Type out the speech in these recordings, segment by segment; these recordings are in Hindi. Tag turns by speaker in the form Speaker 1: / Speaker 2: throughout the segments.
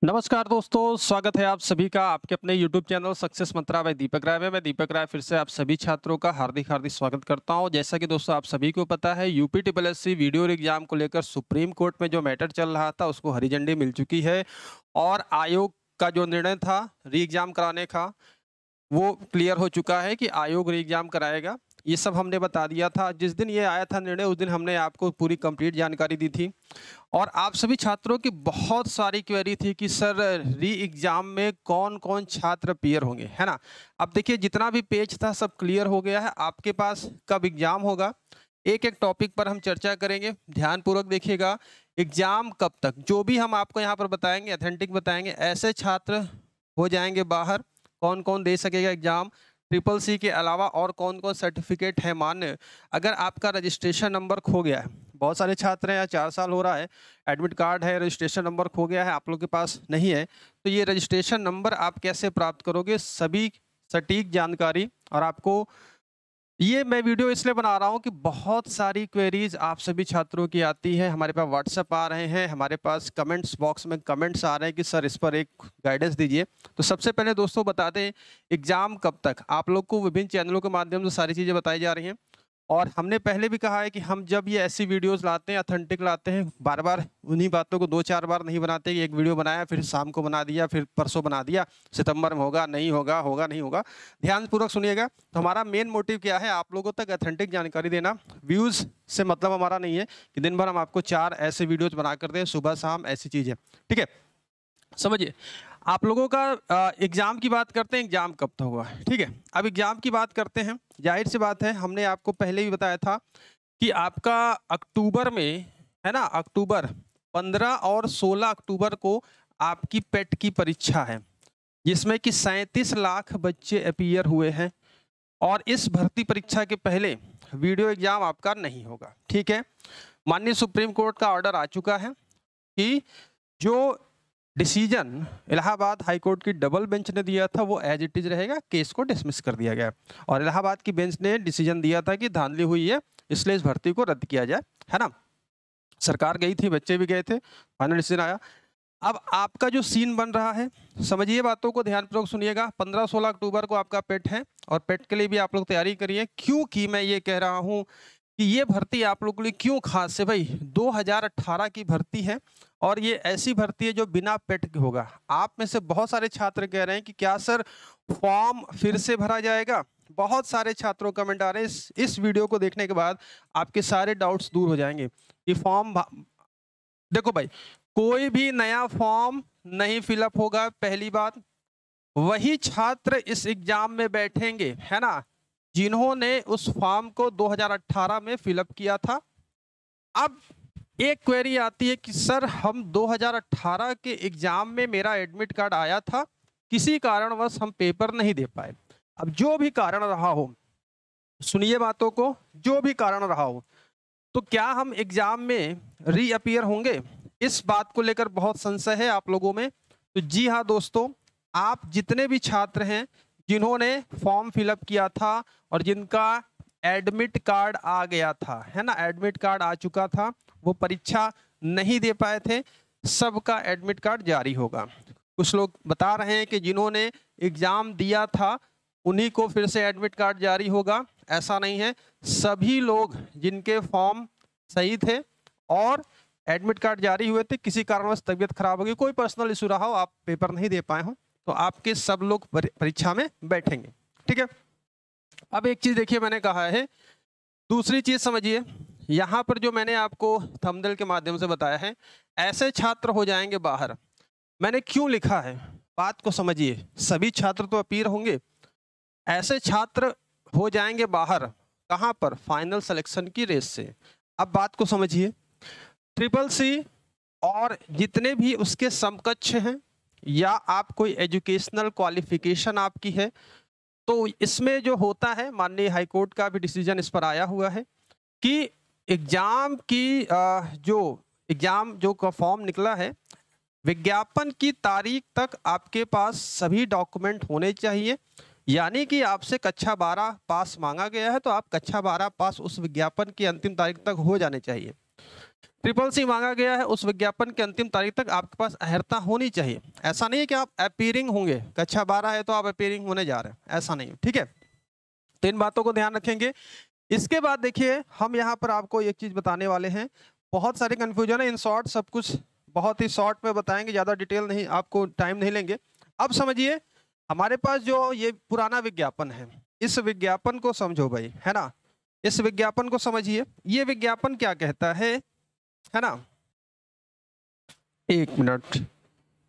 Speaker 1: नमस्कार दोस्तों, स्वागत है आप सभी का आपके अपने YouTube चैनल सक्सेस मंत्रा बाय दीपक राय में। मैं दीपक राय फिर से आप सभी छात्रों का हार्दिक हार्दिक स्वागत करता हूं। जैसा कि दोस्तों आप सभी को पता है, UP triple SC video exam को लेकर सुप्रीम कोर्ट में जो मैटर चल रहा था उसको हरी झंडी मिल चुकी है और आयोग का जो निर्णय था री एग्जाम कराने का वो क्लियर हो चुका है कि आयोग री एग्जाम कराएगा। ये सब हमने बता दिया था। जिस दिन ये आया था निर्णय उस दिन हमने आपको पूरी कंप्लीट जानकारी दी थी और आप सभी छात्रों की बहुत सारी क्वेरी थी कि सर री एग्जाम में कौन कौन छात्र अपीयर होंगे, है ना। अब देखिए जितना भी पेज था सब क्लियर हो गया है। आपके पास कब एग्जाम होगा, एक एक टॉपिक पर हम चर्चा करेंगे, ध्यानपूर्वक देखिएगा। एग्जाम कब तक, जो भी हम आपको यहाँ पर बताएंगे ऑथेंटिक बताएंगे। ऐसे छात्र हो जाएंगे बाहर, कौन कौन दे सकेगा एग्जाम, ट्रिपल सी के अलावा और कौन कौन सर्टिफिकेट है मान्य। अगर आपका रजिस्ट्रेशन नंबर खो गया है, बहुत सारे छात्र हैं या 4 साल हो रहा है, एडमिट कार्ड है, रजिस्ट्रेशन नंबर खो गया है, आप लोग के पास नहीं है, तो ये रजिस्ट्रेशन नंबर आप कैसे प्राप्त करोगे, सभी सटीक जानकारी। और आपको ये मैं वीडियो इसलिए बना रहा हूँ कि बहुत सारी क्वेरीज आप सभी छात्रों की आती है, हमारे पास व्हाट्सएप आ रहे हैं, हमारे पास कमेंट्स बॉक्स में कमेंट्स आ रहे हैं कि सर इस पर एक गाइडेंस दीजिए। तो सबसे पहले दोस्तों बता दें एग्जाम कब तक, आप लोग को विभिन्न चैनलों के माध्यम से सारी चीज़ें बताई जा रही हैं। और हमने पहले भी कहा है कि हम जब ये ऐसी वीडियोस लाते हैं, ऑथेंटिक लाते हैं, बार बार उन्हीं बातों को 2-4 बार नहीं बनाते कि एक वीडियो बनाया फिर शाम को बना दिया फिर परसों बना दिया, सितंबर में होगा नहीं होगा, होगा नहीं होगा। ध्यानपूर्वक सुनिएगा। तो हमारा मेन मोटिव क्या है, आप लोगों तक ऑथेंटिक जानकारी देना। व्यूज़ से मतलब हमारा नहीं है कि दिन भर हम आपको 4 ऐसे वीडियोज बना कर दें सुबह शाम, ऐसी चीज़ें, ठीक है। समझिए, आप लोगों का एग्जाम की बात करते हैं, एग्जाम कब तक होगा, ठीक है। अब एग्जाम की बात करते हैं। जाहिर सी बात है, हमने आपको पहले भी बताया था कि आपका अक्टूबर में, है ना, अक्टूबर 15 और 16 अक्टूबर को आपकी पेट की परीक्षा है, जिसमें कि 37 लाख बच्चे अपीयर हुए हैं। और इस भर्ती परीक्षा के पहले वीडियो एग्जाम आपका नहीं होगा, ठीक है। माननीय सुप्रीम कोर्ट का ऑर्डर आ चुका है कि जो डिसीजन इलाहाबाद हाई कोर्ट की डबल बेंच ने दिया था वो एज इट इज रहेगा, केस को डिसमिस कर दिया गया। और इलाहाबाद की बेंच ने डिसीजन दिया था कि धांधली हुई है, इसलिए इस भर्ती को रद्द किया जाए, है ना। सरकार गई थी, बच्चे भी गए थे, फाइनल डिसीजन आया। अब आपका जो सीन बन रहा है, समझिए बातों को, ध्यानपूर्वक सुनिएगा। 15-16 अक्टूबर को आपका पेट है और पेट के लिए भी आप लोग तैयारी करिए। क्योंकि मैं ये कह रहा हूँ कि ये भर्ती आप लोगों के लिए क्यों खास है भाई, 2018 की भर्ती है और ये ऐसी भर्ती है जो बिना पेट के होगा। आप में से बहुत सारे छात्र कह रहे हैं कि क्या सर फॉर्म फिर से भरा जाएगा। बहुत सारे छात्रों कमेंट आ रहे हैं, इस वीडियो को देखने के बाद आपके सारे डाउट्स दूर हो जाएंगे कि फॉर्म देखो भाई, कोई भी नया फॉर्म नहीं फिलअप होगा। पहली बात, वही छात्र इस एग्जाम में बैठेंगे, है ना, जिन्होंने उस फॉर्म को 2018 में फिलअप किया था। अब एक क्वेरी आती है कि सर हम 2018 के एग्जाम में मेरा एडमिट कार्ड आया था, किसी कारणवश हम पेपर नहीं दे पाए। अब जो भी कारण रहा हो, सुनिए बातों को, जो भी कारण रहा हो, तो क्या हम एग्जाम में रीअपीयर होंगे, इस बात को लेकर बहुत संशय है आप लोगों में। तो जी हाँ दोस्तों, आप जितने भी छात्र हैं जिन्होंने फॉर्म फिलअप किया था और जिनका एडमिट कार्ड आ गया था, है ना, एडमिट कार्ड आ चुका था, वो परीक्षा नहीं दे पाए थे, सबका एडमिट कार्ड जारी होगा। कुछ लोग बता रहे हैं कि जिन्होंने एग्जाम दिया था उन्हीं को फिर से एडमिट कार्ड जारी होगा। ऐसा नहीं है, सभी लोग जिनके फॉर्म सही थे और एडमिट कार्ड जारी हुए थे, किसी कारणवश तबीयत खराब हो गई, कोई पर्सनल इशू रहा हो, आप पेपर नहीं दे पाए हो, तो आपके सब लोग परीक्षा में बैठेंगे, ठीक है। अब एक चीज देखिए, मैंने कहा है, दूसरी चीज समझिए, यहाँ पर जो मैंने आपको थंबनेल के माध्यम से बताया है, ऐसे छात्र हो जाएंगे बाहर। मैंने क्यों लिखा है, बात को समझिए। सभी छात्र तो अपीयर होंगे, ऐसे छात्र हो जाएंगे बाहर, कहाँ पर, फाइनल सिलेक्शन की रेस से। अब बात को समझिए, ट्रिपल सी और जितने भी उसके समकक्ष हैं, या आप कोई एजुकेशनल क्वालिफिकेशन आपकी है, तो इसमें जो होता है, माननीय हाईकोर्ट का भी डिसीजन इस पर आया हुआ है कि एग्जाम की जो का फॉर्म निकला है, विज्ञापन की तारीख तक आपके पास सभी डॉक्यूमेंट होने चाहिए। यानी कि आपसे कक्षा 12 पास मांगा गया है, तो आप कक्षा 12 पास उस विज्ञापन की अंतिम तारीख तक हो जाने चाहिए। ट्रिपल सी मांगा गया है, उस विज्ञापन के अंतिम तारीख तक आपके पास अहर्ता होनी चाहिए। ऐसा नहीं है कि आप अपीयरिंग होंगे, कक्षा 12 है तो आप अपीयरिंग होने जा रहे हैं, ऐसा नहीं है, ठीक है। तो इन बातों को ध्यान रखेंगे। इसके बाद देखिए हम यहाँ पर आपको एक चीज बताने वाले हैं, बहुत सारे कंफ्यूजन है, इन शॉर्ट सब कुछ बहुत ही शॉर्ट में बताएंगे, ज्यादा डिटेल नहीं, आपको टाइम नहीं लेंगे। अब समझिए हमारे पास जो ये पुराना विज्ञापन है, इस विज्ञापन को समझो भाई, है ना, इस विज्ञापन को समझिए। ये विज्ञापन क्या कहता है ना, एक मिनट,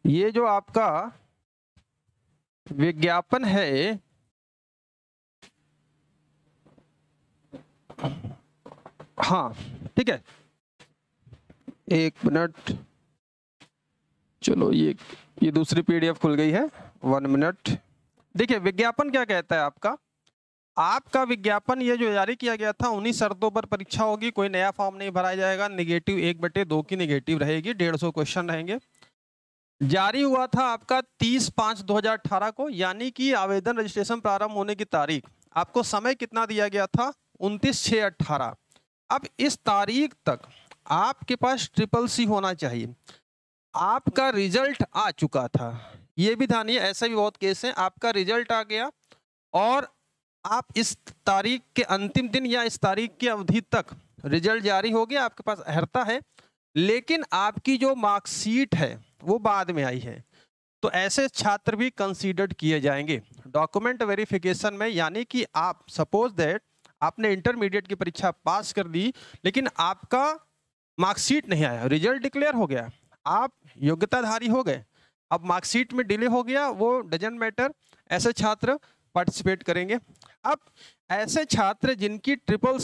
Speaker 1: ये जो आपका विज्ञापन है, हाँ ठीक है, एक मिनट, चलो ये दूसरी पीडीएफ खुल गई है, 1 मिनट। देखिए विज्ञापन क्या कहता है, आपका विज्ञापन ये जो जारी किया गया था, उन्हीं शर्तों पर परीक्षा होगी, कोई नया फॉर्म नहीं भराया जाएगा, नेगेटिव 1/2 की नेगेटिव रहेगी, 150 क्वेश्चन रहेंगे। जारी हुआ था आपका 30/5/2018 को, यानी कि आवेदन रजिस्ट्रेशन प्रारंभ होने की तारीख, आपको समय कितना दिया गया था, 29/6/18। अब इस तारीख तक आपके पास ट्रिपल सी होना चाहिए, आपका रिजल्ट आ चुका था, ये भी ध्यान, ऐसे भी बहुत केस हैं, आपका रिजल्ट आ गया और आप इस तारीख के अंतिम दिन या इस तारीख की अवधि तक रिजल्ट जारी हो गया, आपके पास अहर्ता है, लेकिन आपकी जो मार्कशीट है वो बाद में आई है, तो ऐसे छात्र भी कंसीडर्ड किए जाएंगे डॉक्यूमेंट वेरिफिकेशन में। यानी कि आप सपोज दैट आपने इंटरमीडिएट की परीक्षा पास कर दी, लेकिन आपका मार्कशीट नहीं आया, रिजल्ट डिक्लेयर हो गया, आप योग्यताधारी हो गए, अब मार्कशीट में डिले हो गया, वो डजंट मैटर, ऐसे छात्र पार्टिसिपेट करेंगे। अब ऐसे छात्र जिनकी ट्रिपल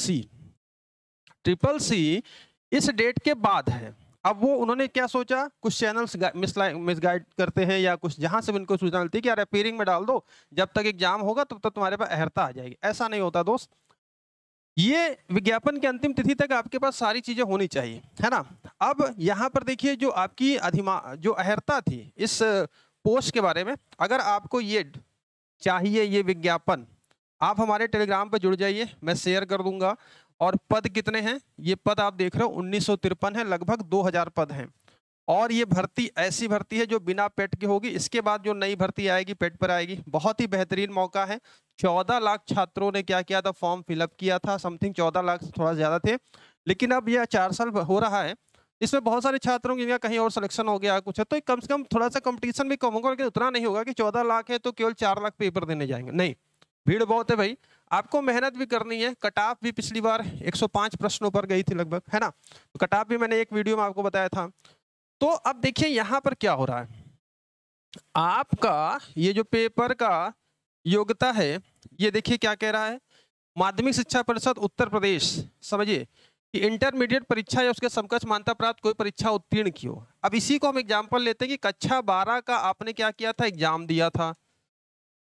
Speaker 1: सी इस डेट के बाद है, अब वो उन्होंने क्या सोचा, कुछ चैनल्स मिसगाइड करते हैं या कुछ, जहां से उनको सूचना मिलती है कि यार अपीयरिंग में डाल दो, जब तक एग्जाम होगा तब तक तुम्हारे पास अहर्ता आ जाएगी, ऐसा नहीं होता दोस्त। ये विज्ञापन की अंतिम तिथि तक आपके पास सारी चीजें होनी चाहिए, है ना। अब यहाँ पर देखिए जो आपकी जो अहर्ता थी इस पोस्ट के बारे में, अगर आपको ये चाहिए ये विज्ञापन, आप हमारे टेलीग्राम पर जुड़ जाइए, मैं शेयर कर दूंगा। और पद कितने हैं, ये पद आप देख रहे हो 1953 है, लगभग 2000 पद हैं। और ये भर्ती ऐसी भर्ती है जो बिना पेट की होगी, इसके बाद जो नई भर्ती आएगी पेट पर आएगी, बहुत ही बेहतरीन मौका है। 14 लाख छात्रों ने क्या किया था, फॉर्म फिलअप किया था, समथिंग 14 लाख थोड़ा ज्यादा थे, लेकिन अब यह 4 साल हो रहा है, इसमें बहुत सारे छात्रों की कहीं और सिलेक्शन हो गया कुछ है, तो कम से कम थोड़ा सा कंपटीशन भी कम होगा, लेकिन उतना नहीं होगा कि 14 लाख है तो केवल 4 लाख पेपर देने जाएंगे, नहीं, भीड़ बहुत है भाई, आपको मेहनत भी करनी है। कट ऑफ भी पिछली बार 105 प्रश्नों पर गई थी लगभग, है ना, तो कट ऑफ भी मैंने एक वीडियो में आपको बताया था। तो अब देखिए यहाँ पर क्या हो रहा है, आपका ये जो पेपर का योग्यता है, ये देखिए क्या कह रहा है, माध्यमिक शिक्षा परिषद उत्तर प्रदेश, समझिए कि इंटरमीडिएट परीक्षा या उसके समकक्ष मान्यता प्राप्त कोई परीक्षा उत्तीर्ण की हो। अब इसी को हम एग्जाम्पल लेते हैं कि कक्षा 12 का आपने क्या किया था, एग्जाम दिया था,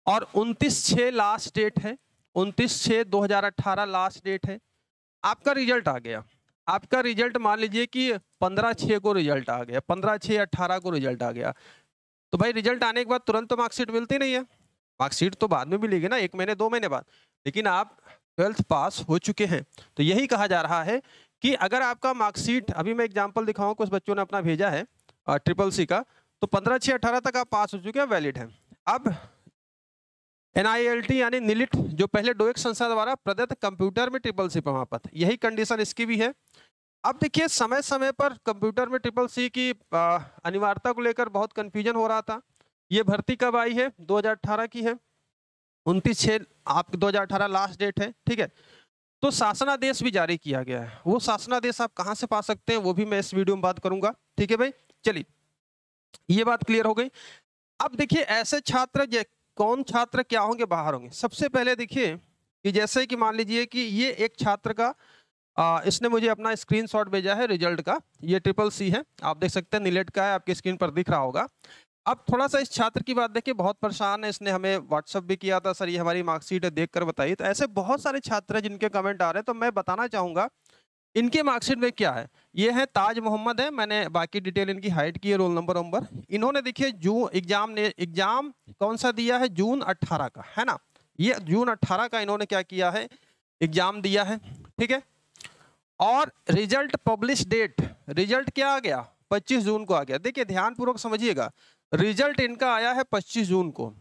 Speaker 1: और 29/6 लास्ट डेट है, 29/6/2018 लास्ट डेट है, आपका रिजल्ट आ गया, आपका रिजल्ट मान लीजिए कि 15/6 को रिजल्ट आ गया, 15/6/18 को रिजल्ट आ गया, तो भाई रिजल्ट आने के बाद तुरंत तो मार्कशीट मिलती नहीं है, मार्कशीट तो बाद में मिलेगी ना, 1 महीने 2 महीने बाद, लेकिन आप 12th पास हो चुके हैं। तो यही कहा जा रहा है कि अगर आपका मार्कशीट, अभी मैं एग्जाम्पल दिखाऊं, कुछ बच्चों ने अपना भेजा है ट्रिपल सी का, तो 15/6/18 तक आप पास हो चुके हैं, वैलिड है। अब NILT यानी निलिट, जो पहले डोएक संस्था द्वारा प्रदत्त कंप्यूटर में ट्रिपल सी प्रमाण पत्र, यही कंडीशन इसकी भी है। अब देखिए समय समय पर कंप्यूटर में ट्रिपल सी की अनिवार्यता को लेकर बहुत कंफ्यूजन हो रहा था। ये भर्ती कब आई है, 2018 की है, 29/6 आप 2018 लास्ट डेट है, ठीक है। तो शासनादेश भी जारी किया गया है, वो शासनादेश आप कहाँ से पा सकते हैं वो भी मैं इस वीडियो में बात करूंगा, ठीक है भाई। चलिए ये बात क्लियर हो गई। अब देखिए ऐसे छात्र, कौन छात्र क्या होंगे, बाहर होंगे। सबसे पहले देखिए कि जैसे कि मान लीजिए कि ये एक छात्र का इसने मुझे अपना स्क्रीनशॉट भेजा है रिजल्ट का, ये ट्रिपल सी है, आप देख सकते हैं, नीलेट का है, आपकी स्क्रीन पर दिख रहा होगा। अब थोड़ा सा इस छात्र की बात देखिए, बहुत परेशान है, इसने हमें व्हाट्सअप भी किया था, सर ये हमारी मार्कशीट है, देख कर बताइए। तो ऐसे बहुत सारे छात्र हैं जिनके कमेंट आ रहे हैं, तो मैं बताना चाहूँगा इनके मार्कशीट में क्या है। ये है ताज मोहम्मद है, मैंने बाकी डिटेल इनकी हाइड की है, रोल नंबर। इन्होंने देखिए एग्जाम कौन सा दिया है, जून 18 का, है ना, ये जून 18 का इन्होंने क्या किया है, एग्जाम दिया है, ठीक है। और रिजल्ट पब्लिश डेट रिजल्ट क्या आ गया, 25 जून को आ गया। देखिए ध्यानपूर्वक समझिएगा, रिजल्ट इनका आया है 25 जून को,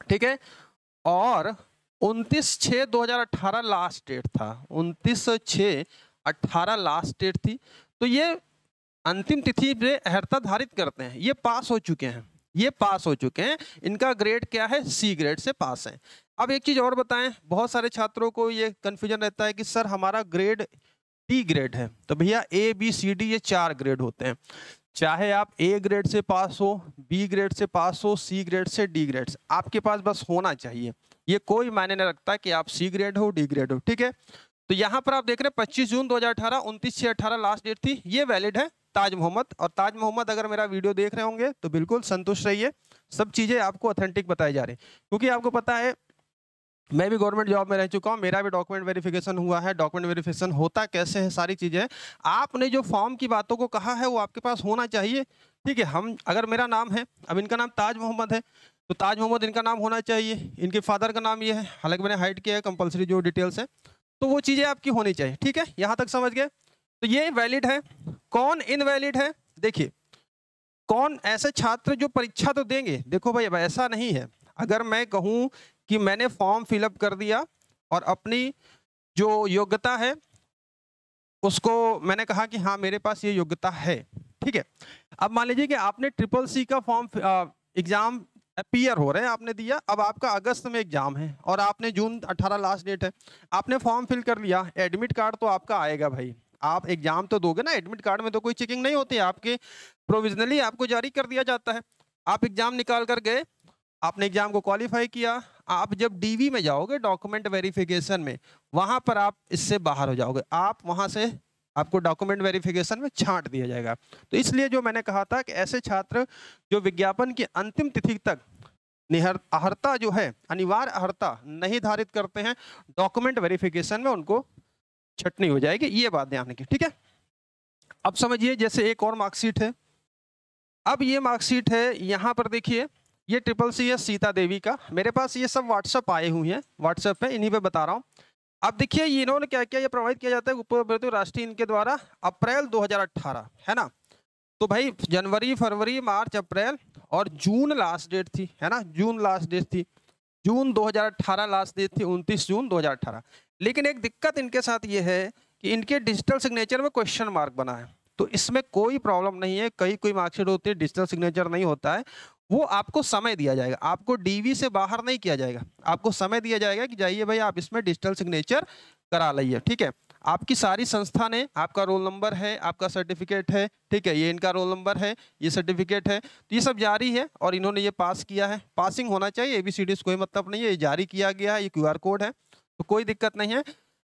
Speaker 1: ठीक है, और 29/6/2018 लास्ट डेट था, 29/6/18 लास्ट डेट थी। तो ये अंतिम तिथि पे अर्हता धारित करते हैं, ये पास हो चुके हैं, ये पास हो चुके हैं, इनका ग्रेड क्या है, सी ग्रेड से पास है। अब एक चीज और बताएं, बहुत सारे छात्रों को ये कंफ्यूजन रहता है कि सर हमारा ग्रेड टी ग्रेड है, तो भैया ए बी सी डी ये 4 ग्रेड होते हैं, चाहे आप ए ग्रेड से पास हो, बी ग्रेड से पास हो, सी ग्रेड से, डी ग्रेड से, आपके पास बस होना चाहिए, ये कोई मायने नहीं रखता कि आप सी ग्रेड हो डी ग्रेड हो, ठीक है। तो यहाँ पर आप देख रहे हैं 25 जून 2018, 29/6/18 लास्ट डेट थी, ये वैलिड है ताज मोहम्मद। और ताज मोहम्मद अगर मेरा वीडियो देख रहे होंगे तो बिल्कुल संतुष्ट रहिए, सब चीजें आपको ऑथेंटिक बताई जा रही, क्योंकि आपको पता है मैं भी गवर्नमेंट जॉब में रह चुका हूँ, मेरा भी डॉक्यूमेंट वेरिफिकेशन हुआ है। डॉक्यूमेंट वेरिफिकेशन होता कैसे है, सारी चीजें आपने जो फॉर्म की बातों को कहा है वो आपके पास होना चाहिए, ठीक है। हम अगर मेरा नाम है, अब इनका नाम ताज मोहम्मद है, तो ताज मोहम्मद इनका नाम होना चाहिए, इनके फादर का नाम ये है, हालांकि मैंने हाइड किया है कंपलसरी जो डिटेल्स है, तो वो चीजें आपकी होनी चाहिए, ठीक है। यहाँ तक समझ गए, तो ये वैलिड है। कौन इनवैलिड है, देखिए कौन ऐसे छात्र जो परीक्षा तो देंगे, देखो भाई अब ऐसा नहीं है, अगर मैं कहूँ कि मैंने फॉर्म फिलअप कर दिया और अपनी जो योग्यता है उसको मैंने कहा कि हाँ मेरे पास ये योग्यता है, ठीक है। अब मान लीजिए कि आपने ट्रिपल सी का फॉर्म एग्जाम अपीयर हो रहे हैं, आपने दिया, अब आपका अगस्त में एग्जाम है और आपने जून 18 लास्ट डेट है, आपने फॉर्म फिल कर लिया, एडमिट कार्ड तो आपका आएगा भाई, आप एग्जाम तो दोगे ना, एडमिट कार्ड में तो कोई चेकिंग नहीं होती है, आपके प्रोविजनली आपको जारी कर दिया जाता है। आप एग्जाम निकाल कर गए, आपने एग्जाम को क्वालिफाई किया, आप जब डीवी में जाओगे डॉक्यूमेंट वेरिफिकेशन में, वहां पर आप इससे बाहर हो जाओगे, आप वहां से आपको डॉक्यूमेंट वेरिफिकेशन में छांट दिया जाएगा। तो इसलिए जो मैंने कहा था कि ऐसे छात्र जो विज्ञापन की अंतिम तिथि तक अर्हता जो है, अनिवार्य अर्हता नहीं धारित करते हैं, डॉक्यूमेंट वेरिफिकेशन में उनको छटनी हो जाएगी, ये बात ध्यान रखिए, ठीक है। अब समझिए जैसे एक और मार्कशीट है, अब ये मार्कशीट है, यहाँ पर देखिए ये ट्रिपल सी है सीता देवी का, मेरे पास ये सब व्हाट्सअप आए हुए हैं, व्हाट्सएप पे इन्हीं पे बता रहा हूँ। अब देखिए ये इन्होंने क्या किया, ये प्रोवाइड किया जाता है उपभोक्ता राष्ट्रीय इनके द्वारा अप्रैल 2018, है ना। तो भाई जनवरी फरवरी मार्च अप्रैल और जून लास्ट डेट थी, है ना, जून लास्ट डेट थी, जून 2018 लास्ट डेट थी 29 जून 2018। लेकिन एक दिक्कत इनके साथ ये है कि इनके डिजिटल सिग्नेचर में क्वेश्चन मार्क बना है, तो इसमें कोई प्रॉब्लम नहीं है, कई कोई मार्कशीट होती है डिजिटल सिग्नेचर नहीं होता है, वो आपको समय दिया जाएगा, आपको डीवी से बाहर नहीं किया जाएगा, आपको समय दिया जाएगा कि जाइए भाई आप इसमें डिजिटल सिग्नेचर करा लीजिए, ठीक है। आपकी सारी संस्था ने, आपका रोल नंबर है, आपका सर्टिफिकेट है, ठीक है, ये इनका रोल नंबर है, ये सर्टिफिकेट है, तो ये सब जारी है और इन्होंने ये पास किया है, पासिंग होना चाहिए, ABCD कोई मतलब नहीं है, ये जारी किया गया है, ये QR कोड है, तो कोई दिक्कत नहीं है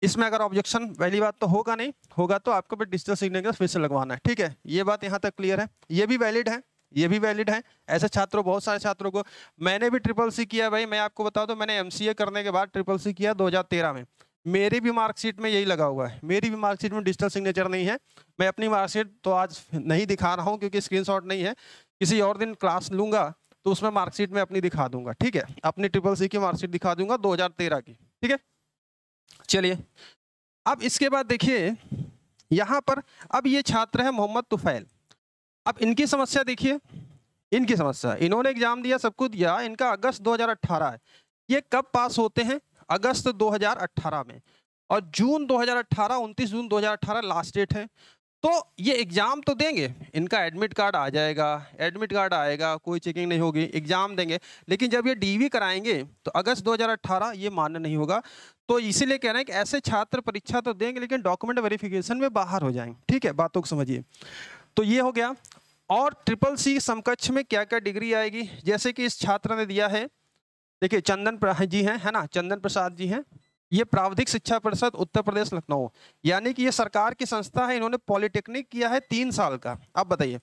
Speaker 1: इसमें। अगर ऑब्जेक्शन पहली बात तो होगा नहीं, होगा तो आपको फिर डिजिटल सिग्नेचर फिर से लगवाना है, ठीक है, ये बात यहाँ तक क्लियर है। ये भी वैलिड है, ये भी वैलिड है, ऐसे छात्रों, बहुत सारे छात्रों को, मैंने भी ट्रिपल सी किया भाई, मैं आपको बता दूं मैंने MCA करने के बाद ट्रिपल सी किया 2013 में, मेरी भी मार्कशीट में यही लगा हुआ है, मेरी भी मार्कशीट में डिजिटल सिग्नेचर नहीं है। मैं अपनी मार्कशीट तो आज नहीं दिखा रहा हूँ क्योंकि स्क्रीनशॉट नहीं है, किसी और दिन क्लास लूंगा तो उसमें मार्कशीट में अपनी दिखा दूंगा, ठीक है, अपनी ट्रिपल सी की मार्कशीट दिखा दूंगा 2013 की, ठीक है। चलिए अब इसके बाद देखिए यहाँ पर, अब ये छात्र है मोहम्मद तुफैल, अब इनकी समस्या देखिए, इनकी समस्या, इन्होंने एग्जाम दिया, सब कुछ दिया, इनका अगस्त 2018 है, ये कब पास होते हैं, अगस्त 2018 में, और जून 2018, 29 जून 2018 लास्ट डेट है, तो ये एग्जाम तो देंगे, इनका एडमिट कार्ड आ जाएगा, एडमिट कार्ड आएगा, कोई चेकिंग नहीं होगी, एग्जाम देंगे, लेकिन जब ये डीवी कराएंगे तो अगस्त 2018 ये मान्य नहीं होगा। तो इसीलिए कह रहे हैं कि ऐसे छात्र परीक्षा तो देंगे लेकिन डॉक्यूमेंट वेरिफिकेशन में बाहर हो जाएंगे, ठीक है, बातों को समझिए। तो ये हो गया। और ट्रिपल सी समकक्ष में क्या क्या डिग्री आएगी, जैसे कि इस छात्र ने दिया है, देखिए चंदन जी हैं, है ना, चंदन प्रसाद जी हैं, ये प्रावधिक शिक्षा परिषद उत्तर प्रदेश लखनऊ, यानी कि ये सरकार की संस्था है, इन्होंने पॉलिटेक्निक किया है 3 साल का। अब बताइए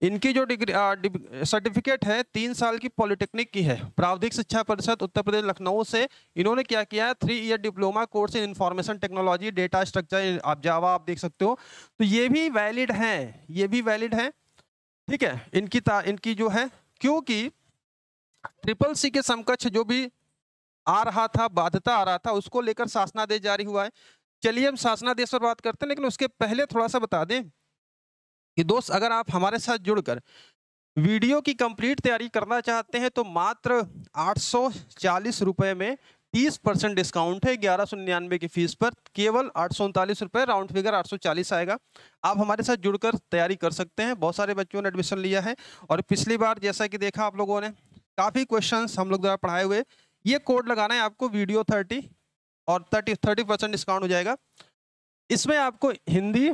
Speaker 1: इनकी जो डिग्री सर्टिफिकेट है 3 साल की पॉलिटेक्निक की है, प्रावधिक शिक्षा परिषद उत्तर प्रदेश लखनऊ से इन्होंने क्या किया है, 3 year diploma course in information technology data structure, आप जावा आप देख सकते हो, तो ये भी वैलिड है, ये भी वैलिड है, ठीक है। इनकी जो है, क्योंकि ट्रिपल सी के समकक्ष जो भी आ रहा था, बाध्यता आ रहा था, उसको लेकर शासनादेश जारी हुआ है। चलिए हम शासनादेश पर बात करते हैं, लेकिन उसके पहले थोड़ा सा बता दें कि दोस्त अगर आप हमारे साथ जुड़कर वीडियो की कंप्लीट तैयारी करना चाहते हैं तो मात्र 840 रुपये में 30% डिस्काउंट है। 1199 की फीस पर केवल 839 रुपये, राउंड फिगर 840 आएगा। आप हमारे साथ जुड़कर तैयारी कर सकते हैं। बहुत सारे बच्चों ने एडमिशन लिया है और पिछली बार जैसा कि देखा आप लोगों ने काफ़ी क्वेश्चंस हम लोग द्वारा पढ़ाए हुए। ये कोड लगाना है आपको वीडियो 30 और 30% डिस्काउंट हो जाएगा। इसमें आपको हिंदी,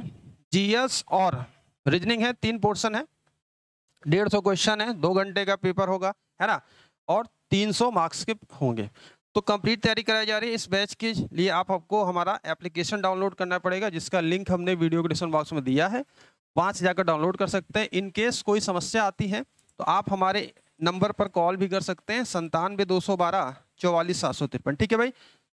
Speaker 1: जीएस और रीजनिंग है, 3 पोर्शन है, 150 क्वेश्चन है, 2 घंटे का पेपर होगा, है ना, और 300 मार्क्स के होंगे। तो कंप्लीट तैयारी कराई जा रही है। इस बैच के लिए आपको हमारा एप्लीकेशन डाउनलोड करना पड़ेगा, जिसका लिंक हमने वीडियो के डिस्क्रिप्शन बॉक्स में दिया है, वहाँ से जाकर डाउनलोड कर सकते हैं। इन केस कोई समस्या आती है तो आप हमारे नंबर पर कॉल भी कर सकते हैं, 97-212 44-753। ठीक है भाई,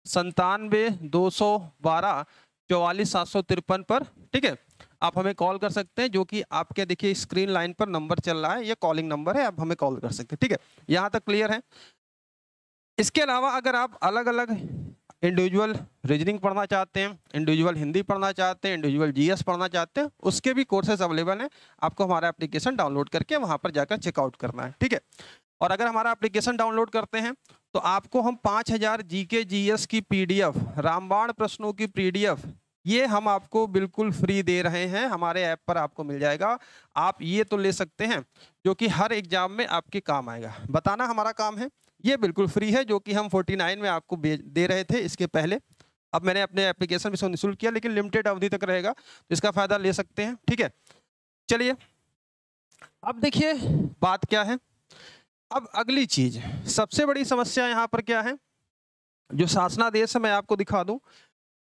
Speaker 1: 97-212 44-753 पर, ठीक है, आप हमें कॉल कर सकते हैं, जो कि आपके देखिए स्क्रीन लाइन पर नंबर चल रहा है, ये कॉलिंग नंबर है, आप हमें कॉल कर सकते हैं। ठीक है, यहाँ तक क्लियर है। इसके अलावा अगर आप अलग अलग इंडिविजुअल रीजनिंग पढ़ना चाहते हैं, इंडिविजुअल हिंदी पढ़ना चाहते हैं, इंडिविजुअल जीएस पढ़ना चाहते हैं, उसके भी कोर्सेज अवेलेबल हैं। आपको हमारा एप्लीकेशन डाउनलोड करके वहाँ पर जाकर चेकआउट करना है। ठीक है, और अगर हमारा एप्लीकेशन डाउनलोड करते हैं तो आपको हम 5000 जीके जीएस की पीडीएफ, रामबाण प्रश्नों की पीडीएफ, ये हम आपको बिल्कुल फ्री दे रहे हैं। हमारे ऐप पर आपको मिल जाएगा। आप ये तो ले सकते हैं जो कि हर एग्जाम में आपके काम आएगा। बताना हमारा काम है। ये बिल्कुल फ्री है, जो कि हम 49 में आपको दे रहे थे इसके पहले। अब मैंने अपने एप्लीकेशन में इसको निःशुल्क किया, लेकिन लिमिटेड अवधि तक रहेगा, तो इसका फ़ायदा ले सकते हैं। ठीक है, चलिए अब देखिए बात क्या है। अब अगली चीज, सबसे बड़ी समस्या यहाँ पर क्या है, जो शासनादेश है मैं आपको दिखा दूं।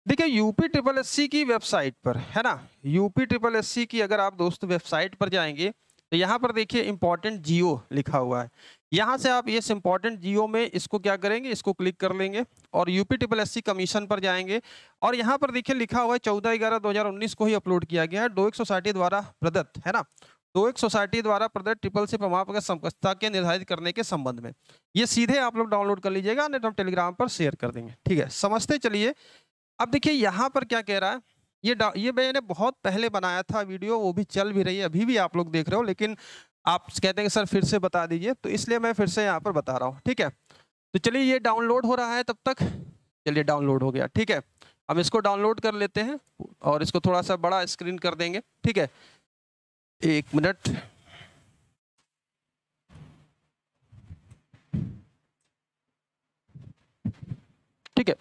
Speaker 1: देखिए यूपी ट्रिपल एससी की वेबसाइट पर, है ना, यूपी ट्रिपल एससी की अगर आप दोस्त वेबसाइट पर जाएंगे तो यहाँ पर देखिए इंपॉर्टेंट जियो लिखा हुआ है। यहाँ से आप इस इंपॉर्टेंट जियो में इसको क्या करेंगे, इसको क्लिक कर लेंगे और यूपी ट्रिपल एससी कमीशन पर जाएंगे। और यहाँ पर देखिए लिखा हुआ है 14/11/2019 को ही अपलोड किया गया है, डोइक सोसाइटी द्वारा प्रदत्त, है ना, डोइक सोसाइटी द्वारा प्रदत्त ट्रिपल सी प्रमाण पत्र समकक्षता के निर्धारित करने के संबंध में। ये सीधे आप लोग डाउनलोड कर लीजिएगा, नहीं तो हम टेलीग्राम पर शेयर कर देंगे। ठीक है, समझते चलिए। अब देखिए यहाँ पर क्या कह रहा है, ये मैंने बहुत पहले बनाया था वीडियो, वो भी चल भी रही है, अभी भी आप लोग देख रहे हो, लेकिन आप कहते हैं कि सर फिर से बता दीजिए, तो इसलिए मैं फिर से यहाँ पर बता रहा हूँ। ठीक है, तो चलिए ये डाउनलोड हो रहा है तब तक। चलिए डाउनलोड हो गया। ठीक है, हम इसको डाउनलोड कर लेते हैं और इसको थोड़ा सा बड़ा स्क्रीन कर देंगे। ठीक है, 1 मिनट। ठीक है,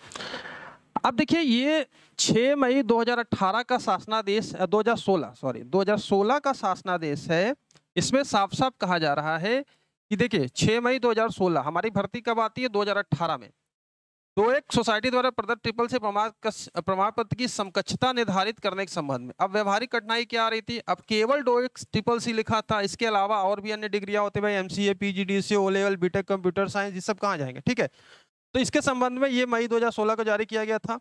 Speaker 1: अब देखिए ये 6 मई 2018 का शासनादेश, 2016 का शासनादेश है। इसमें साफ साफ कहा जा रहा है कि देखिए 6 मई 2016, हमारी भर्ती कब आती है, 2018 में। तो एक सोसाइटी द्वारा प्रदत्त ट्रिपल सी प्रमाण पत्र की समकक्षता निर्धारित करने के संबंध में। अब व्यवहारिक कठिनाई क्या आ रही थी, अब केवल डोइक ट्रिपल सी लिखा था, इसके अलावा और भी अन्य डिग्रियां होती भाई, MCA, PGDCA, O level, BTech computer science, ये सब कहाँ जाएंगे। ठीक है, तो इसके संबंध में ये मई 2016 को जारी किया गया था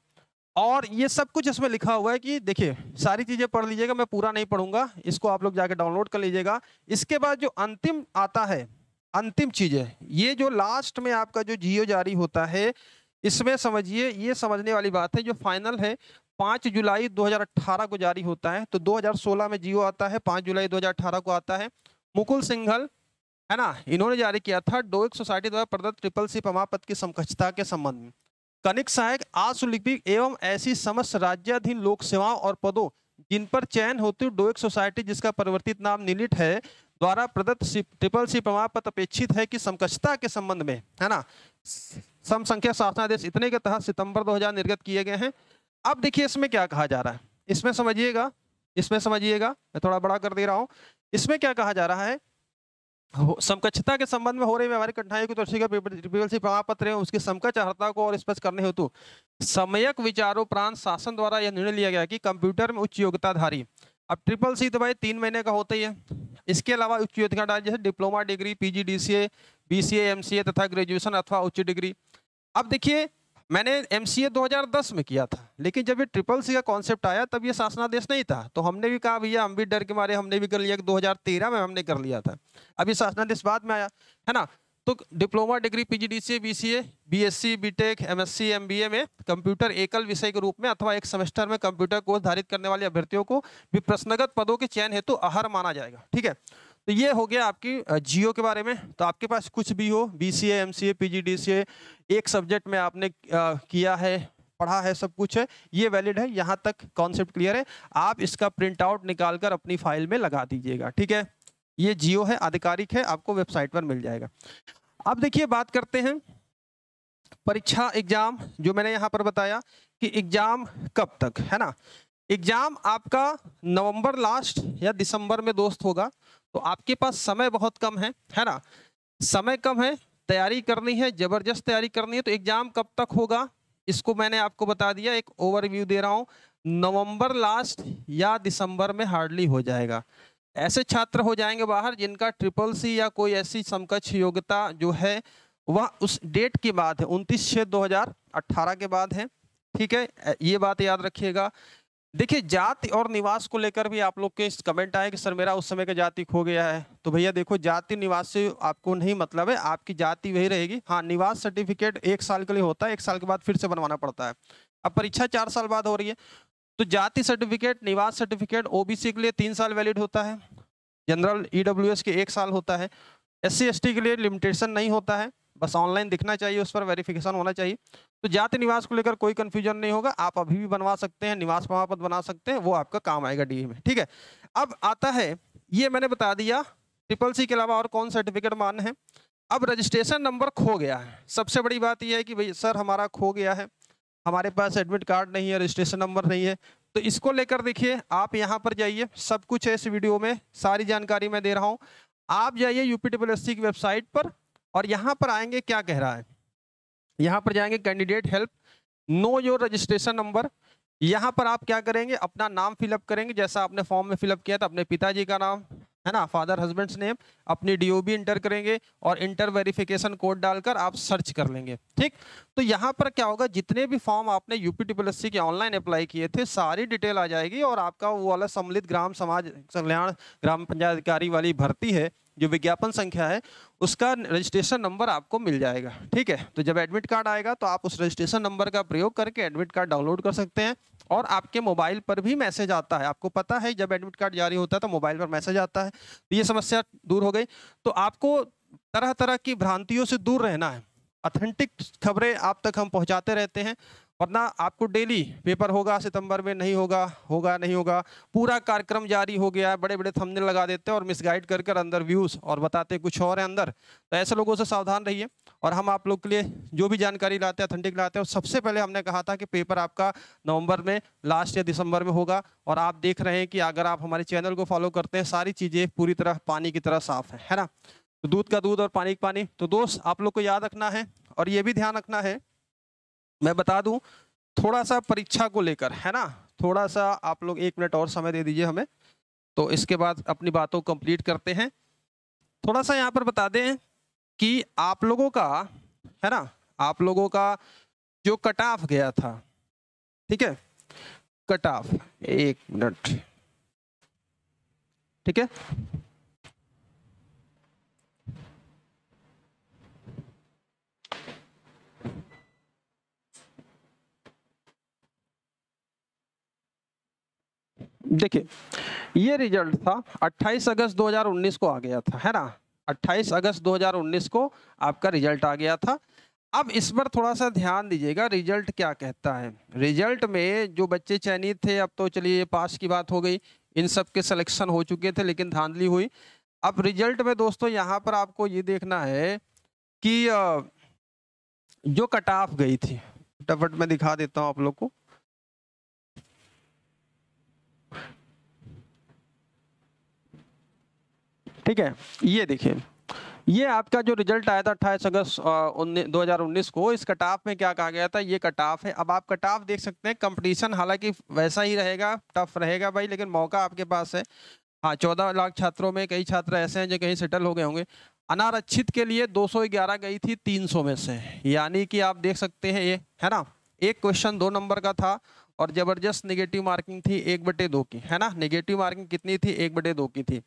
Speaker 1: और ये सब कुछ इसमें लिखा हुआ है कि देखिए सारी चीजें पढ़ लीजिएगा, मैं पूरा नहीं पढ़ूंगा, इसको आप लोग जाके डाउनलोड कर लीजिएगा। इसके बाद जो अंतिम आता है, अंतिम चीज है, ये जो लास्ट में आपका जो जियो जारी होता है, इसमें समझिए, ये समझने वाली बात है, जो फाइनल है 5 जुलाई 2018 को जारी होता है। तो 2016 में जियो आता है, 5 जुलाई 2018 को आता है। मुकुल सिंघल, है ना, इन्होंने जारी किया था डोइक सोसाइटी द्वारा प्रदत्त ट्रिपल सी प्रमाण पत्र की समकक्षता के संबंध में। कनिक सहायक आशुलिपिक एवं ऐसी समस्त राज्याधीन लोक सेवाओं और पदों जिन पर चयन होती डोइक सोसाइटी, जिसका परिवर्तित नाम नीलिट है, द्वारा प्रदत्त ट्रिपल सी प्रमाण पत्र अपेक्षित है कि समकक्षता के संबंध में, है ना, सम संख्या शासनादेश इतने के तहत सितंबर 2000 निर्गत किए गए हैं। अब देखिए इसमें क्या कहा जा रहा है, इसमें समझिएगा, मैं थोड़ा बड़ा कर दे रहा हूँ। इसमें क्या कहा जा रहा है, समकक्षता के संबंध में हो रही व्यवहारिक कठिनाई को ट्रिपल सी प्रमाण पत्र है उसकी समकक्ष अर्हता को और स्पष्ट करने हेतु सम्यक विचारोपरांत शासन द्वारा यह निर्णय लिया गया कि कंप्यूटर में उच्च योग्यताधारी, अब ट्रिपल सी तो भाई 3 महीने का होता ही है, इसके अलावा उच्च योग्यता जैसे diploma degree, PGDCA, BCA, MCA तथा ग्रेजुएशन अथवा उच्च डिग्री। अब देखिए मैंने एमसीए 2010 में किया था, लेकिन जब ये ट्रिपल सी का कॉन्सेप्ट आया तब ये शासनादेश नहीं था, तो हमने भी कहा भैया हम भी डर के मारे हमने भी कर लिया, 2013 में हमने कर लिया था, अभी शासनादेश बाद में आया, है ना। तो diploma degree PGDCA, BCA, BSc, BTech, MSc, MBA में कंप्यूटर एकल विषय के रूप में अथवा एक सेमेस्टर में कंप्यूटर कोर्स धारित करने वाले अभ्यर्थियों को भी प्रश्नगत पदों के चयन हेतु अहर्य माना जाएगा। ठीक है, तो ये हो गया आपकी जियो के बारे में। तो आपके पास कुछ भी हो, बीसीए, एमसीए, पीजीडीसीए, एक सब्जेक्ट में आपने किया है, पढ़ा है, सब कुछ है, ये वैलिड है। यहाँ तक कॉन्सेप्ट क्लियर है। आप इसका प्रिंट आउट निकाल कर अपनी फाइल में लगा दीजिएगा। ठीक है, ये जियो है, आधिकारिक है, आपको वेबसाइट पर मिल जाएगा। अब देखिए बात करते हैं परीक्षा एग्जाम, जो मैंने यहाँ पर बताया कि एग्जाम कब तक है ना। एग्जाम आपका नवंबर लास्ट या दिसंबर में दोस्त होगा। तो आपके पास समय बहुत कम है ना, समय कम है, तैयारी करनी है, जबरदस्त तैयारी करनी है। तो एग्जाम कब तक होगा इसको मैंने आपको बता दिया, एक ओवरव्यू दे रहा हूँ। नवंबर लास्ट या दिसंबर में हार्डली हो जाएगा। ऐसे छात्र हो जाएंगे बाहर जिनका ट्रिपल सी या कोई ऐसी समकक्ष योग्यता जो है वह उस डेट के बाद है, 29/6/2018 के बाद है। ठीक है, ये बात याद रखिएगा। देखिए जाति और निवास को लेकर भी आप लोग के कमेंट आए कि सर मेरा उस समय का जाति खो गया है। तो भैया देखो, जाति निवास से आपको नहीं मतलब है, आपकी जाति वही रहेगी। हाँ, निवास सर्टिफिकेट 1 साल के लिए होता है, 1 साल के बाद फिर से बनवाना पड़ता है। अब परीक्षा 4 साल बाद हो रही है, तो जाति सर्टिफिकेट, निवास सर्टिफिकेट ओबीसी के लिए 3 साल वैलिड होता है, जनरल ईडब्ल्यूएस के 1 साल होता है, एससी एसटी के लिए लिमिटेशन नहीं होता है, बस ऑनलाइन दिखना चाहिए, उस पर वेरिफिकेशन होना चाहिए। तो जाति निवास को लेकर कोई कंफ्यूजन नहीं होगा, आप अभी भी बनवा सकते हैं, निवास प्रमाण पत्र बना सकते हैं, वो आपका काम आएगा डीई में। ठीक है, अब आता है, ये मैंने बता दिया ट्रिपल सी के अलावा और कौन सर्टिफिकेट मान्य है। अब रजिस्ट्रेशन नंबर खो गया है। सबसे बड़ी बात यह है कि भाई सर हमारा खो गया है, हमारे पास एडमिट कार्ड नहीं है, रजिस्ट्रेशन नंबर नहीं है। तो इसको लेकर देखिए, आप यहाँ पर जाइए, सब कुछ है इस वीडियो में, सारी जानकारी मैं दे रहा हूँ। आप जाइए यूपीटीपीएससी की वेबसाइट पर और यहाँ पर आएंगे, क्या कह रहा है, यहाँ पर जाएंगे candidate help, know your registration number. यहाँ पर आप क्या करेंगे, अपना नाम फिलअप करेंगे, जैसा आपने फॉर्म में फिलअप किया था, अपने पिताजी का नाम है ना, फादर हस्बैंड्स नेम, अपनी डीओबी इंटर करेंगे और इंटर वेरिफिकेशन कोड डालकर आप सर्च कर लेंगे। ठीक, तो यहाँ पर क्या होगा, जितने भी फॉर्म आपने यूपीटीपीएससी के ऑनलाइन अप्लाई किए थे, सारी डिटेल आ जाएगी और आपका वो वाला सम्मिलित ग्राम समाज कल्याण ग्राम पंचायत अधिकारी वाली भर्ती है, जो विज्ञापन संख्या है, उसका रजिस्ट्रेशन नंबर आपको मिल जाएगा। ठीक है, तो जब एडमिट कार्ड आएगा तो आप उस रजिस्ट्रेशन नंबर का प्रयोग करके एडमिट कार्ड डाउनलोड कर सकते हैं और आपके मोबाइल पर भी मैसेज आता है। आपको पता है जब एडमिट कार्ड जारी होता है तो मोबाइल पर मैसेज आता है, तो ये समस्या दूर हो गई। तो आपको तरह तरह की भ्रांतियों से दूर रहना है, ऑथेंटिक खबरें आप तक हम पहुँचाते रहते हैं, वरना आपको डेली पेपर होगा, सितंबर में नहीं होगा, होगा नहीं होगा, पूरा कार्यक्रम जारी हो गया है, बड़े बड़े थंबनेल लगा देते हैं और मिसगाइड कर कर अंदर व्यूज़ और बताते कुछ और है अंदर। तो ऐसे लोगों से सावधान रहिए। और हम आप लोग के लिए जो भी जानकारी लाते हैं, ऑथेंटिक लाते हैं। और सबसे पहले हमने कहा था कि पेपर आपका नवंबर में लास्ट या दिसंबर में होगा, और आप देख रहे हैं कि अगर आप हमारे चैनल को फॉलो करते हैं, सारी चीज़ें पूरी तरह पानी की तरह साफ है ना। तो दूध का दूध और पानी का पानी। तो दोस्त आप लोग को याद रखना है और ये भी ध्यान रखना है, मैं बता दूं थोड़ा सा परीक्षा को लेकर है ना, थोड़ा सा आप लोग 1 मिनट और समय दे दीजिए हमें, तो इसके बाद अपनी बातों को कंप्लीट करते हैं। थोड़ा सा यहाँ पर बता दें कि आप लोगों का है ना, आप लोगों का जो कट ऑफ गया था, ठीक है, कट ऑफ, 1 मिनट, ठीक है। देखिए ये रिजल्ट था 28 अगस्त 2019 को आ गया था, है ना, 28 अगस्त 2019 को आपका रिजल्ट आ गया था। अब इस पर थोड़ा सा ध्यान दीजिएगा, रिजल्ट क्या कहता है। रिजल्ट में जो बच्चे चयनित थे, अब तो चलिए पास की बात हो गई, इन सब के सिलेक्शन हो चुके थे, लेकिन धांधली हुई। अब रिजल्ट में दोस्तों यहाँ पर आपको ये देखना है कि जो कट ऑफ गई थी, फटाफट मैं दिखा देता हूँ आप लोग को। ठीक है, ये देखिए, ये आपका जो रिजल्ट आया था 28 अगस्त 2019 को, इस कट ऑफ में क्या कहा गया था, ये कट ऑफ है। अब आप कट ऑफ देख सकते हैं, कंपटीशन हालांकि वैसा ही रहेगा, टफ रहेगा भाई, लेकिन मौका आपके पास है। हाँ, 14 लाख छात्रों में कई छात्र ऐसे हैं जो कहीं सेटल हो गए होंगे। अनारक्षित के लिए 211 गई थी 300 में से, यानी कि आप देख सकते हैं ये है ना, एक क्वेश्चन 2 नंबर का था और जबरदस्त नेगेटिव मार्किंग थी 1/2 की, है ना। नेगेटिव मार्किंग कितनी थी, 1/2 की थी।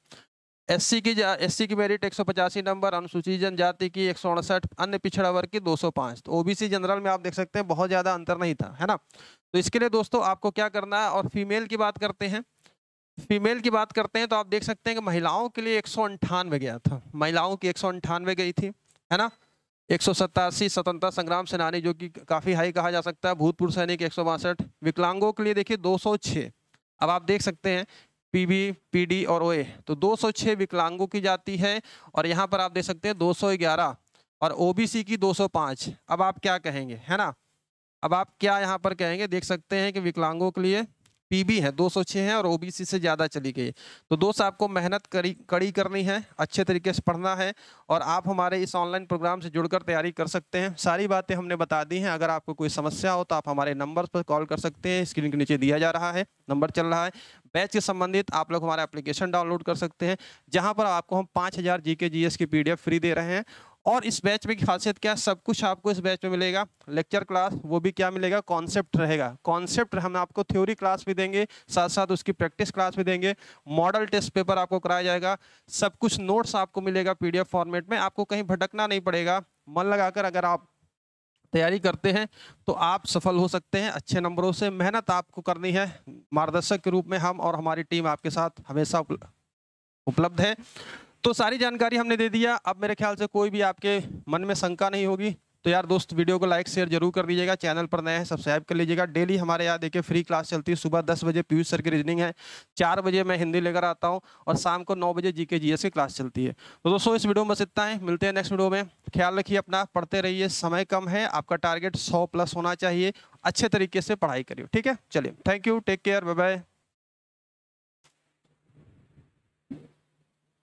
Speaker 1: एससी की मेरिट 185 नंबर, अनुसूचित जनजाति की 168, अन्य पिछड़ा वर्ग की 205। तो ओबीसी जनरल में आप देख सकते हैं बहुत ज़्यादा अंतर नहीं था, है ना। तो इसके लिए दोस्तों आपको क्या करना है, और फीमेल की बात करते हैं, फीमेल की बात करते हैं तो आप देख सकते हैं कि महिलाओं के लिए 198 गया था, महिलाओं की 198 गई थी, है ना। 187 स्वतंत्रता संग्राम सेनानी जो कि काफ़ी हाई कहा जा सकता है, भूतपूर्व सैनिक 162, विकलांगों के लिए देखिए 206। अब आप देख सकते हैं पीबी, पीडी और ओए, तो 206 विकलांगों की जाती है, और यहाँ पर आप देख सकते हैं 211, और ओबीसी की 205। अब आप क्या कहेंगे, है ना, अब आप क्या यहाँ पर कहेंगे, देख सकते हैं कि विकलांगों के लिए पीबी है 206 है, और ओबीसी से ज़्यादा चली गई। तो दोस्त आपको मेहनत कड़ी करनी है, अच्छे तरीके से पढ़ना है, और आप हमारे इस ऑनलाइन प्रोग्राम से जुड़कर तैयारी कर सकते हैं। सारी बातें हमने बता दी हैं। अगर आपको कोई समस्या हो तो आप हमारे नंबर पर कॉल कर सकते हैं, स्क्रीन के नीचे दिया जा रहा है, नंबर चल रहा है। बैच के संबंधित आप लोग हमारा एप्लीकेशन डाउनलोड कर सकते हैं, जहाँ पर आपको हम 5000 जीके जीएस की PDF फ्री दे रहे हैं। और इस बैच में की खासियत क्या है, सब कुछ आपको इस बैच में मिलेगा। लेक्चर क्लास, वो भी क्या मिलेगा, कॉन्सेप्ट रहेगा। कॉन्सेप्ट हम आपको थ्योरी क्लास भी देंगे, साथ साथ उसकी प्रैक्टिस क्लास भी देंगे। मॉडल टेस्ट पेपर आपको कराया जाएगा, सब कुछ नोट्स आपको मिलेगा PDF फॉर्मेट में। आपको कहीं भटकना नहीं पड़ेगा। मन लगाकर अगर आप तैयारी करते हैं तो आप सफल हो सकते हैं अच्छे नंबरों से। मेहनत आपको करनी है, मार्गदर्शक के रूप में हम और हमारी टीम आपके साथ हमेशा उपलब्ध है। तो सारी जानकारी हमने दे दिया। अब मेरे ख्याल से कोई भी आपके मन में शंका नहीं होगी। तो यार दोस्त, वीडियो को लाइक शेयर जरूर कर दीजिएगा। चैनल पर नए हैं सब्सक्राइब कर लीजिएगा। डेली हमारे यहाँ देखिए फ्री क्लास चलती है। सुबह 10 बजे पीयूष सर की रीजनिंग है, 4 बजे मैं हिंदी लेकर आता हूँ, और शाम को 9 बजे जीके जीएस की क्लास चलती है। तो दोस्तों इस वीडियो में बस इतना है, मिलते हैं नेक्स्ट वीडियो में। ख्याल रखिए अपना, पढ़ते रहिए, समय कम है, आपका टारगेट 100+ होना चाहिए। अच्छे तरीके से पढ़ाई करिए, ठीक है। चलिए, thank you, take care, bye bye.